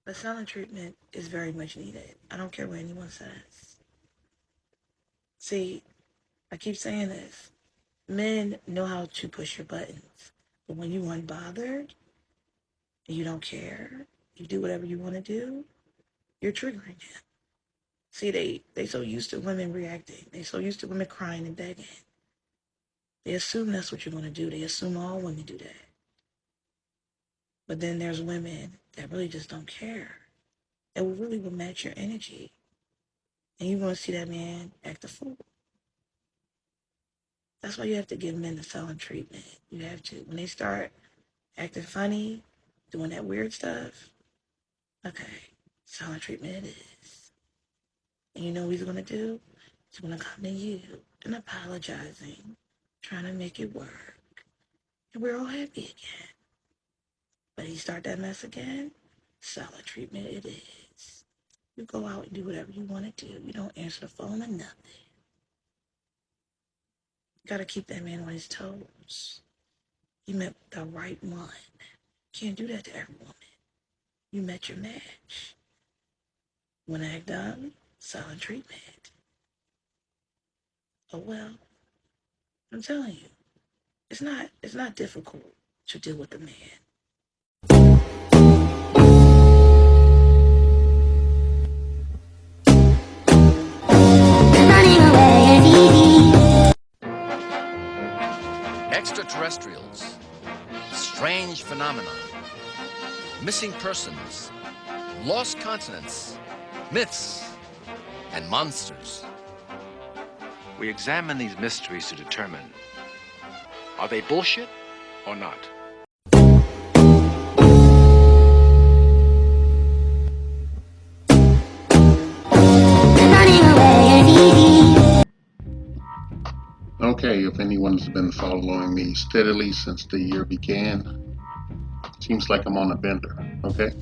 But silent treatment is very much needed. I don't care what anyone says. See, I keep saying this. Men know how to push your buttons. But when you unbothered and you don't care, you do whatever you want to do, you're triggering him. See, they so used to women reacting. They so used to women crying and begging. They assume that's what you're going to do. They assume all women do that. But then there's women that really just don't care. That really will match your energy. And you want to see that man act a fool. That's why you have to give men the silent treatment. You have to. When they start acting funny, doing that weird stuff, okay, silent treatment it is. And you know what he's going to do? He's going to come to you and apologizing, trying to make it work. And we're all happy again. But he start that mess again, silent treatment it is. You go out and do whatever you want to do. You don't answer the phone or nothing. You got to keep that man on his toes. You met the right one. Can't do that to every woman. You met your match. When I act done, silent treatment. Oh well, I'm telling you, it's not difficult to deal with a man. Extraterrestrials, strange phenomena, missing persons, lost continents, myths, and monsters. We examine these mysteries to determine, are they bullshit or not? Okay, if anyone's been following me steadily since the year began, seems like I'm on a bender, okay?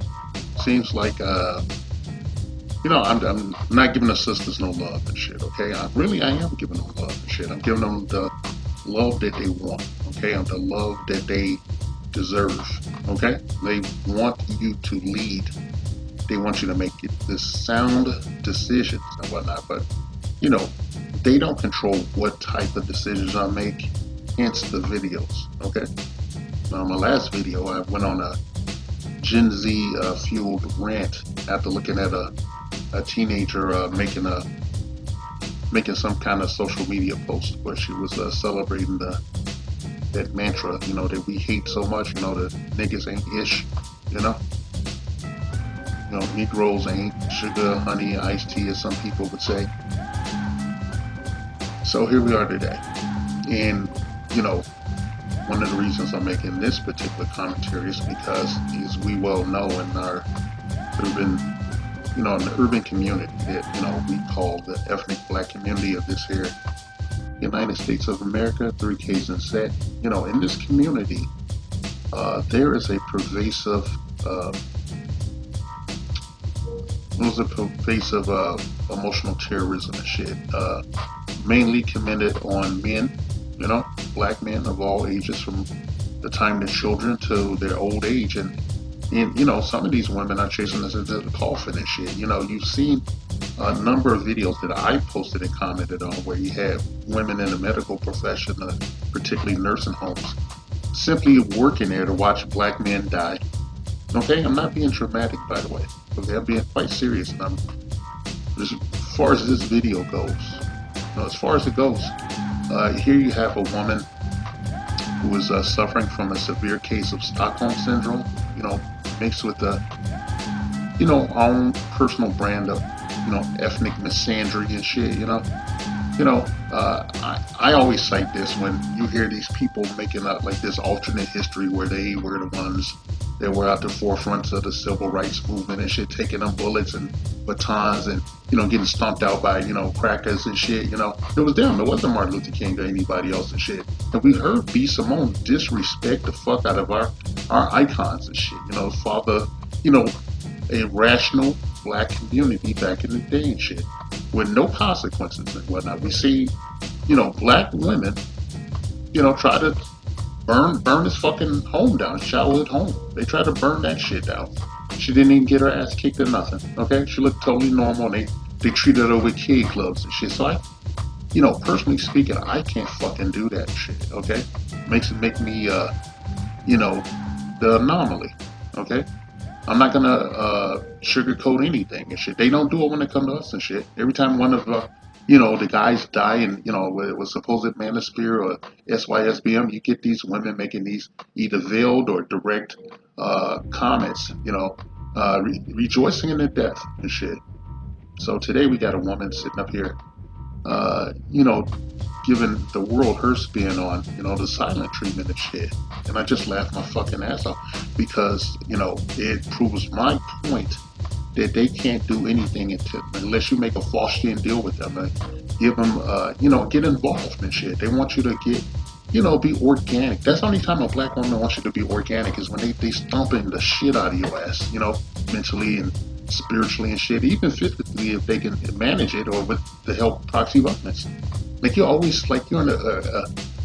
Seems like, I'm not giving the sisters no love and shit, okay? I am giving them love and shit. I'm giving them the love that they want, okay? And the love that they deserve, okay? They want you to lead. They want you to make the sound decisions and whatnot, but, you know, they don't control what type of decisions I make, hence the videos, okay? Now, my last video, I went on a Gen Z fueled rant after looking at a teenager making some kind of social media post where she was celebrating that mantra, that we hate so much, that niggas ain't ish, you know? Negroes ain't sugar, honey, iced tea, as some people would say. So here we are today. And, one of the reasons I'm making this particular commentary is because, as we well know, in our urban, in the urban community that, we call the ethnic black community of this here United States of America, 3Ks and set, in this community, there is a pervasive, emotional terrorism and shit, mainly committed on men, black men of all ages, from the time they're children to their old age. And some of these women are chasing us into the coffin and shit. You've seen a number of videos that I posted and commented on where you have women in the medical profession, particularly nursing homes, simply working there to watch black men die. Okay, I'm not being dramatic, by the way. Okay, I'm being quite serious. And as far as this video goes, as far as it goes, here you have a woman who is suffering from a severe case of Stockholm syndrome, mixed with the, our own personal brand of, ethnic misandry and shit, I always cite this when you hear these people making up like this alternate history where they were the ones that were at the forefronts of the civil rights movement and shit, taking them bullets and batons and, getting stomped out by, crackers and shit, It was them. It wasn't Martin Luther King or anybody else and shit. And we've heard B. Simone disrespect the fuck out of our icons and shit, father, a rational black community back in the day and shit, with no consequences and whatnot. We see, black women, try to burn his fucking home down, his childhood home. They try to burn that shit down. She didn't even get her ass kicked or nothing. Okay, she looked totally normal. And they treated her with kid clubs and shit. So personally speaking, I can't fucking do that shit. Okay, make me you know, the anomaly. Okay, I'm not gonna sugarcoat anything and shit. They don't do it when they come to us and shit. Every time one of the guys die and it was supposed manosphere or SYSBM, you get these women making these either veiled or direct comments, rejoicing in their death and shit. So today we got a woman sitting up here, uh, you know, giving the world her spin on, the silent treatment and shit. And I just laughed my fucking ass off because, it proves my point that they can't do anything unless you make a Faustian deal with them and give them, get involved and shit. They want you to get, be organic. That's the only time a black woman wants you to be organic is when they stomping the shit out of your ass, mentally and spiritually and shit, even physically if they can manage it or with the help of proxy violence. Like you're always like you're in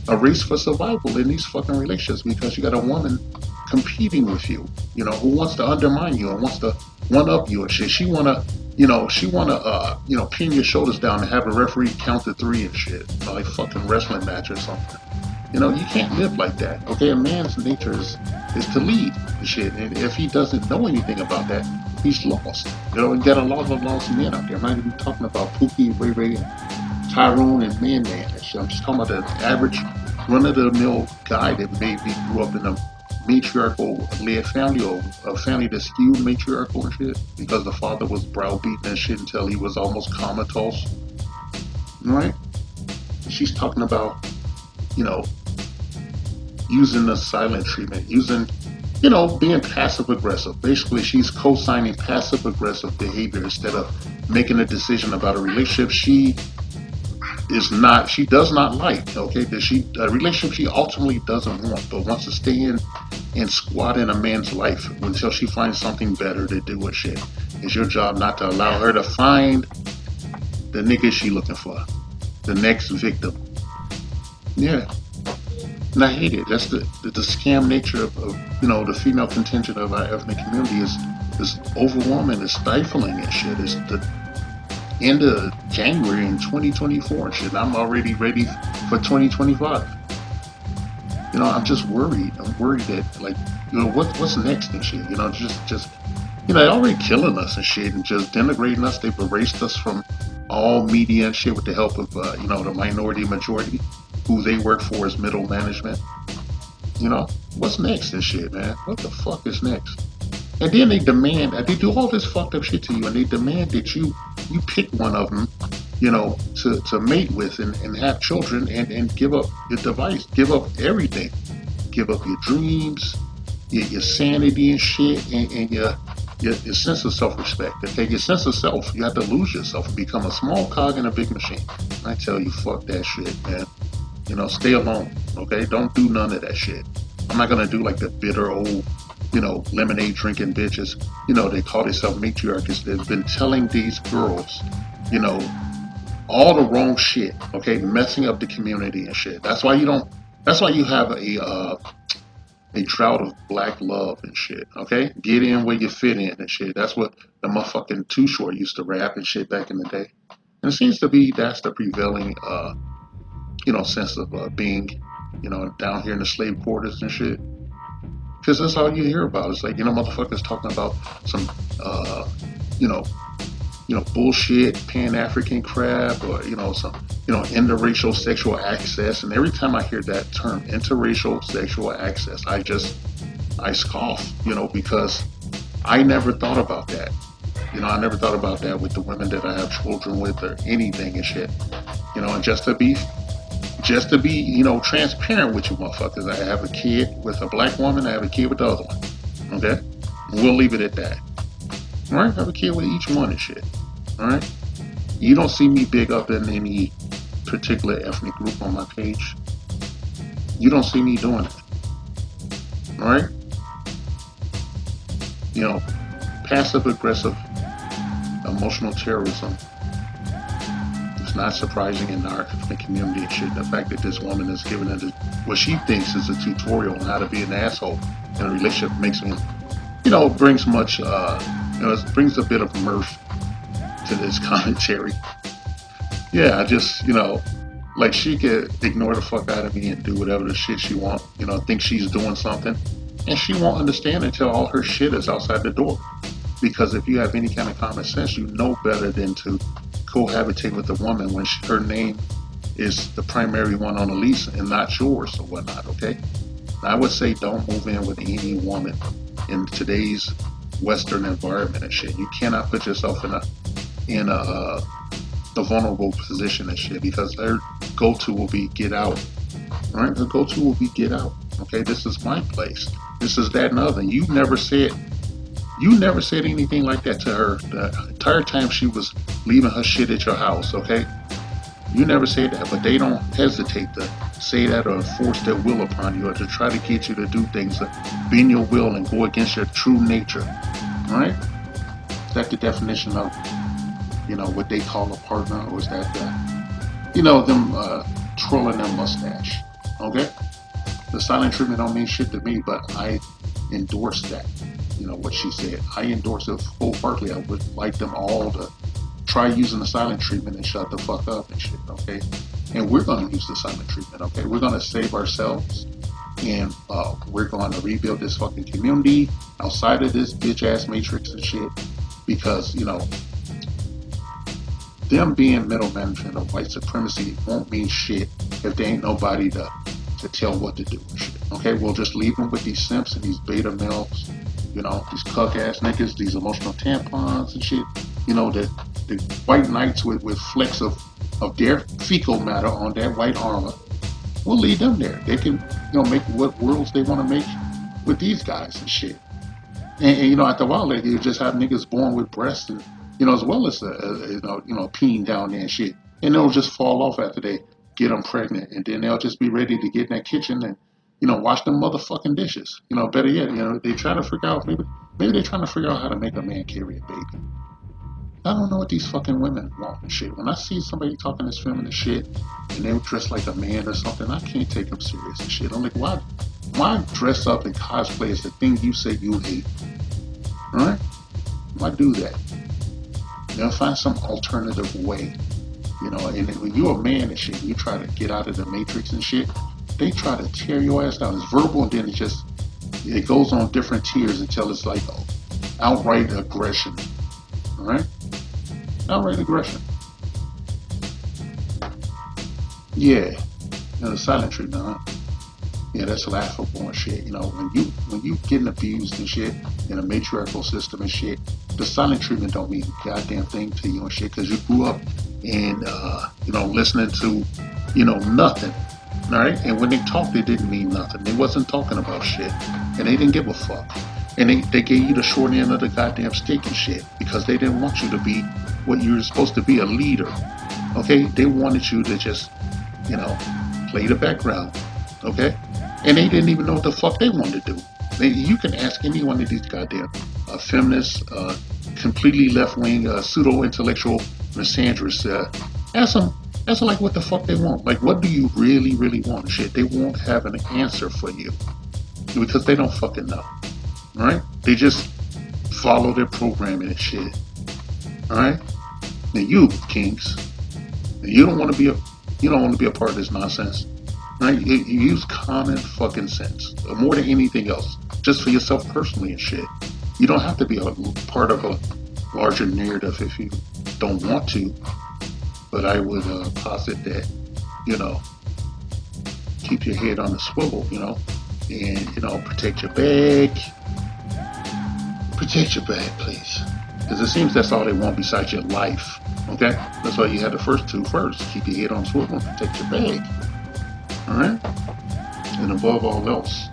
a race for survival in these fucking relationships because you got a woman competing with you, who wants to undermine you and wants to one up you and shit. She wanna pin your shoulders down and have a referee count to three and shit, like fucking wrestling match or something. You can't live like that. Okay, a man's nature is to lead and shit, and if he doesn't know anything about that, he's lost. You got a lot of lost men out there. I'm not even talking about Pookie, Ray Ray, and Tyrone and Man Man and shit. I'm just talking about the average run-of-the-mill guy that maybe grew up in a matriarchal-led family or a family that skewed matriarchal and shit because the father was browbeaten and shit until he was almost comatose. Right? She's talking about, using the silent treatment, being passive aggressive. Basically, she's co-signing passive aggressive behavior instead of making a decision about a relationship she does not like. Okay, a relationship she ultimately doesn't want, but wants to stay in and squat in a man's life until she finds something better to do with shit. It's your job not to allow her to find the nigga she looking for, the next victim. Yeah. And I hate it. That's the scam nature of the female contingent of our ethnic community is overwhelming, is stifling and shit. It's the end of January in 2024 and shit. I'm already ready for 2025. I'm just worried. I'm worried that what's next and shit. They're already killing us and shit and just denigrating us. They've erased us from all media and shit with the help of the minority majority who they work for as middle management. What's next and shit, man? What the fuck is next? And then they do all this fucked up shit to you, and they demand that you pick one of them, to mate with and have children and give up your device, give up everything, give up your dreams, your sanity and shit, and your sense of self-respect. Okay, your sense of self, you have to lose yourself and become a small cog in a big machine. I tell you, fuck that shit, man. Stay alone, okay? Don't do none of that shit. I'm not gonna do like the bitter old, lemonade drinking bitches. They call themselves matriarchs. They've been telling these girls, all the wrong shit, okay? Messing up the community and shit. That's why you have a drought of black love and shit, okay? Get in where you fit in and shit. That's what the motherfucking Too Short used to rap and shit back in the day. And it seems to be that's the prevailing sense of being, down here in the slave quarters and shit. Because that's all you hear about. It's like, motherfuckers talking about some, you know, bullshit Pan-African crap or, some, interracial sexual access. And every time I hear that term, interracial sexual access, I scoff, because I never thought about that. I never thought about that with the women that I have children with or anything and shit. And just to be, transparent with you motherfuckers, I have a kid with a black woman, I have a kid with the other one. Okay? We'll leave it at that. Alright? I have a kid with each one and shit. Alright? You don't see me big up in any particular ethnic group on my page. You don't see me doing that. Alright? Passive aggressive emotional terrorism. It's not surprising in our community and shit. The fact that this woman is giving us what she thinks is a tutorial on how to be an asshole in a relationship makes me, brings much, it brings a bit of mirth to this commentary. Yeah, I just, like she could ignore the fuck out of me and do whatever the shit she want, think she's doing something. And she won't understand until all her shit is outside the door. Because if you have any kind of common sense, you know better than to cohabitate with a woman when her name is the primary one on the lease and not yours or whatnot, okay? I would say don't move in with any woman in today's Western environment and shit. You cannot put yourself in a vulnerable position and shit because their go-to will be get out. Right? Their go-to will be get out. Okay, this is my place. This is that and other. You never said anything like that to her the entire time she was leaving her shit at your house. Okay, you never said that, but they don't hesitate to say that or force their will upon you or to try to get you to do things that bend your will and go against your true nature. All right? Is that the definition of what they call a partner, or is that them twirling their mustache? Okay, the silent treatment don't mean shit to me, but I endorse that. What she said, I endorse it wholeheartedly. I would like them all to try using the silent treatment and shut the fuck up and shit. Okay, and we're gonna use the silent treatment. Okay, we're gonna save ourselves, and we're gonna rebuild this fucking community outside of this bitch ass matrix and shit, because them being middle management of white supremacy won't mean shit if there ain't nobody to tell what to do and shit. Okay, we'll just leave them with these simps and these beta males, these cuck ass niggas, these emotional tampons and shit. The white knights with flecks of their fecal matter on that white armor. We'll leave them there. They can, make what worlds they want to make with these guys and shit. And after a while, you just have niggas born with breasts and, as well as, peeing down there and shit. And they'll just fall off after they get them pregnant. And then they'll just be ready to get in that kitchen and, wash them motherfucking dishes. Better yet, they try to figure out, maybe they're trying to figure out how to make a man carry a baby. I don't know what these fucking women want and shit. When I see somebody talking this feminine shit and they're dressed like a man or something, I can't take them serious and shit. I'm like, why dress up and cosplay as the thing you say you hate? Alright? Why do that? Find some alternative way. And when you're a man and shit, you try to get out of the matrix and shit, they try to tear your ass down. It's verbal and then it goes on different tiers until it's like outright aggression. Alright? Outright aggression. Yeah. The silent treatment, huh? Yeah, that's laughable and shit. When you getting abused and shit in a matriarchal system and shit, the silent treatment don't mean a goddamn thing to you and shit because you grew up and listening to nothing. All right, and when they talked, it didn't mean nothing. They wasn't talking about shit, and they didn't give a fuck. And they gave you the short end of the goddamn stick and shit because they didn't want you to be what you were supposed to be, a leader. Okay, they wanted you to just play the background. Okay, and they didn't even know what the fuck they wanted to do. You can ask any one of these goddamn feminists, completely left-wing, pseudo-intellectual misandrists. Ask them like what the fuck they want. Like, what do you really, really want? Shit, they won't have an answer for you because they don't fucking know. All right? They just follow their programming and shit. All right? Now you, kings, you don't want to be a part of this nonsense. Right? You use common fucking sense more than anything else, just for yourself personally and shit. You don't have to be a part of a larger narrative if you don't want to. But I would posit that, keep your head on the swivel, and protect your bag. Protect your bag, please, because it seems that's all they want besides your life. Okay, that's why you had the first two first. Keep your head on the swivel and protect your bag. Alright? And above all else,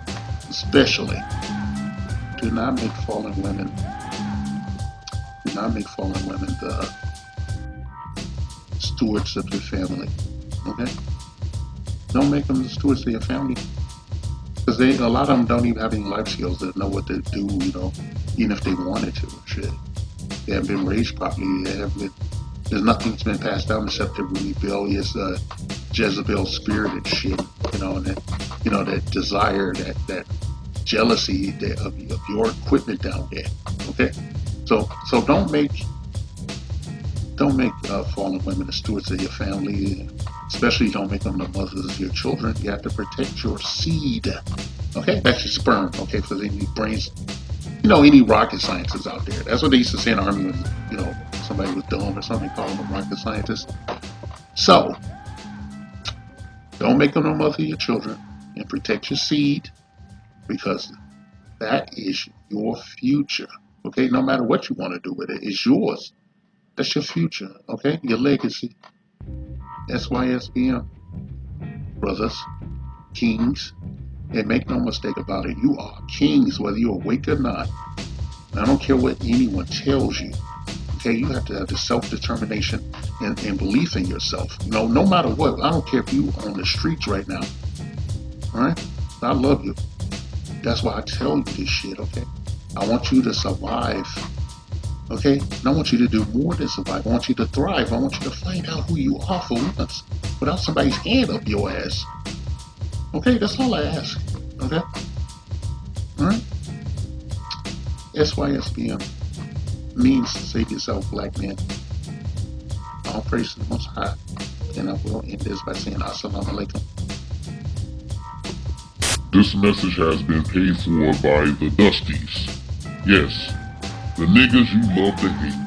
especially, do not make fallen women the stewards of your family. Okay? Don't make them the stewards of your family. Because a lot of them don't even have any life skills that know what to do, even if they wanted to. Shit. They haven't been raised properly. There's nothing that's been passed down except the rebellious Jezebel spirit and shit, and that desire, that jealousy of your equipment down there. Okay, so don't make fallen women the stewards of your family. Especially don't make them the mothers of your children. You have to protect your seed. Okay, that's your sperm. Okay, for any brains, any rocket scientists out there. That's what they used to say in the army when somebody was dumb or something. Call them a rocket scientist. So don't make them the mother of your children, and protect your seed, because that is your future. Okay, no matter what you want to do with it, it's yours. That's your future. Okay, your legacy. SYSBM, brothers, kings, and make no mistake about it, you are kings whether you're awake or not. And I don't care what anyone tells you. Okay, you have to have the self-determination and belief in yourself. No matter what. I don't care if you are on the streets right now. All right, I love you. That's why I tell you this shit. Okay, I want you to survive. Okay, and I want you to do more than survive. I want you to thrive. I want you to find out who you are for once, without somebody's hand up your ass. Okay, that's all I ask. Okay, all right. SYSBM means save yourself, black man. All praise to the Most High. And I will end this by saying Assalamu alaikum. This message has been paid for by the Dusties. Yes, the niggas you love to hate.